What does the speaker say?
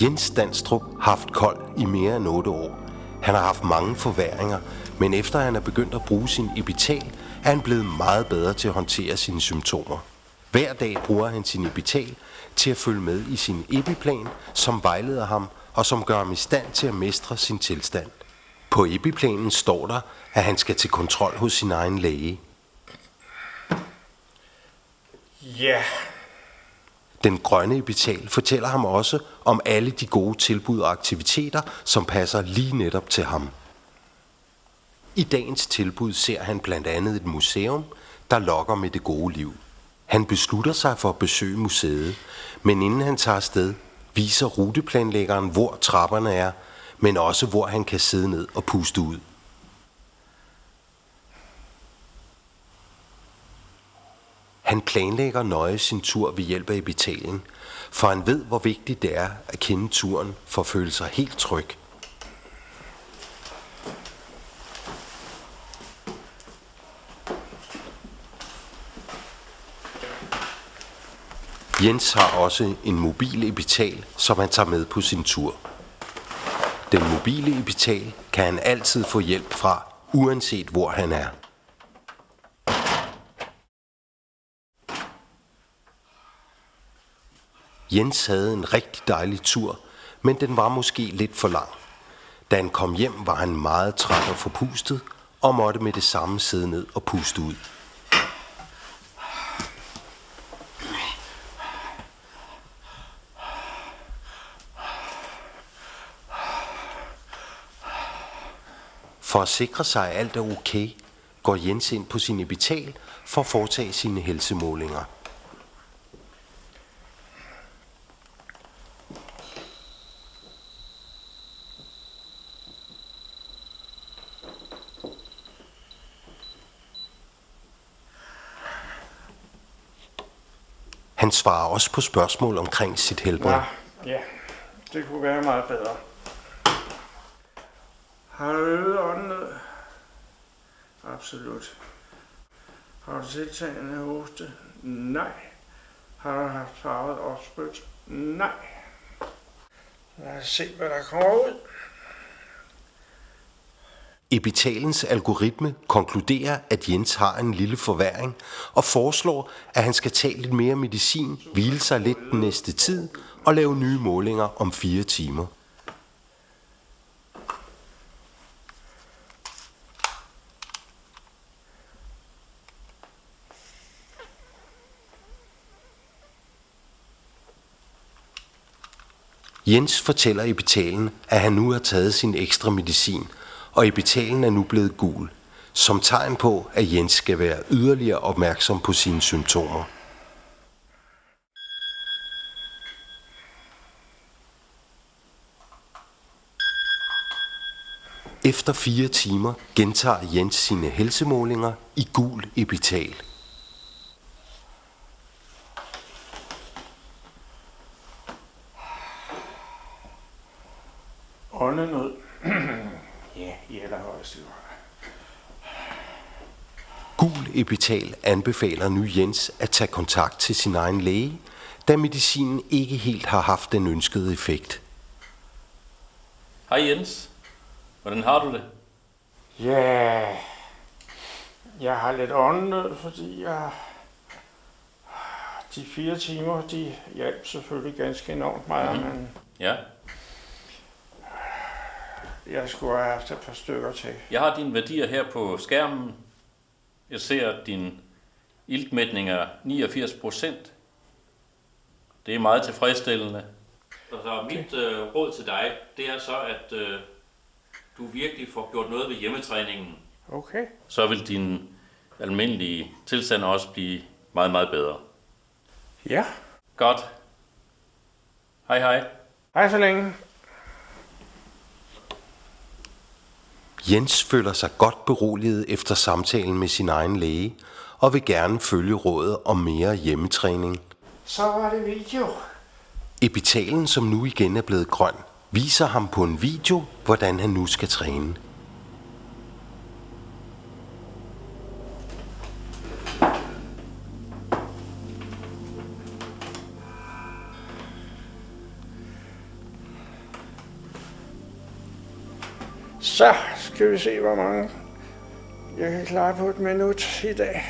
Jens Danstrup har haft kold i mere end 8 år. Han har haft mange forværringer, men efter han er begyndt at bruge sin Epital, er han blevet meget bedre til at håndtere sine symptomer. Hver dag bruger han sin Epital til at følge med i sin epiplan, som vejleder ham og som gør ham i stand til at mestre sin tilstand. På epiplanen står der, at han skal til kontrol hos sin egen læge. Ja. Den grønne Epital fortæller ham også om alle de gode tilbud og aktiviteter, som passer lige netop til ham. I dagens tilbud ser han blandt andet et museum, der lokker med det gode liv. Han beslutter sig for at besøge museet, men inden han tager afsted, viser ruteplanlæggeren, hvor trapperne er, men også hvor han kan sidde ned og puste ud. Han planlægger nøje sin tur ved hjælp af Epitalen, for han ved, hvor vigtigt det er at kende turen for at føle sig helt tryg. Jens har også en mobil Epital, som han tager med på sin tur. Den mobile Epital kan han altid få hjælp fra, uanset hvor han er. Jens havde en rigtig dejlig tur, men den var måske lidt for lang. Da han kom hjem, var han meget træt og forpustet, og måtte med det samme sidde ned og puste ud. For at sikre sig, at alt er okay, går Jens ind på sin Epital for at foretage sine helsemålinger. Han svarer også på spørgsmål omkring sit helbred. Ja, det kunne være meget bedre. Har du øvet åndenød? Absolut. Har du tiltagende hoste? Nej. Har du haft farvet opspyt? Nej. Lad os se, hvad der kommer ud. Epitalens algoritme konkluderer, at Jens har en lille forværring og foreslår, at han skal tage lidt mere medicin, hvile sig lidt den næste tid og lave nye målinger om 4 timer. Jens fortæller Epitalen, at han nu har taget sin ekstra medicin, og Epitalen er nu blevet gul, som tegn på, at Jens skal være yderligere opmærksom på sine symptomer. Efter 4 timer gentager Jens sine helsemålinger i gul Epital. Åndenød. Ja, i allerhøjeste grad. Gul Epital anbefaler nu Jens at tage kontakt til sin egen læge, da medicinen ikke helt har haft den ønskede effekt. Hej Jens. Hvordan har du det? Ja, jeg har lidt åndenød, fordi de 4 timer, de hjalp selvfølgelig ganske enormt meget, men Ja. jeg skulle have haft et par stykker til. Jeg har dine værdier her på skærmen. Jeg ser, at din iltmætning er 89%. Det er meget tilfredsstillende. Så mit råd til dig, det er så, at du virkelig får gjort noget ved hjemmetræningen. Okay. Så vil din almindelige tilstand også blive meget, meget bedre. Ja. Godt. Hej hej. Hej så længe. Jens føler sig godt beroliget efter samtalen med sin egen læge, og vil gerne følge rådet om mere hjemmetræning. Så var det video. Epitalen, som nu igen er blevet grøn, viser ham på en video, hvordan han nu skal træne. Så skal vi se, hvor mange jeg kan klare på et minut i dag.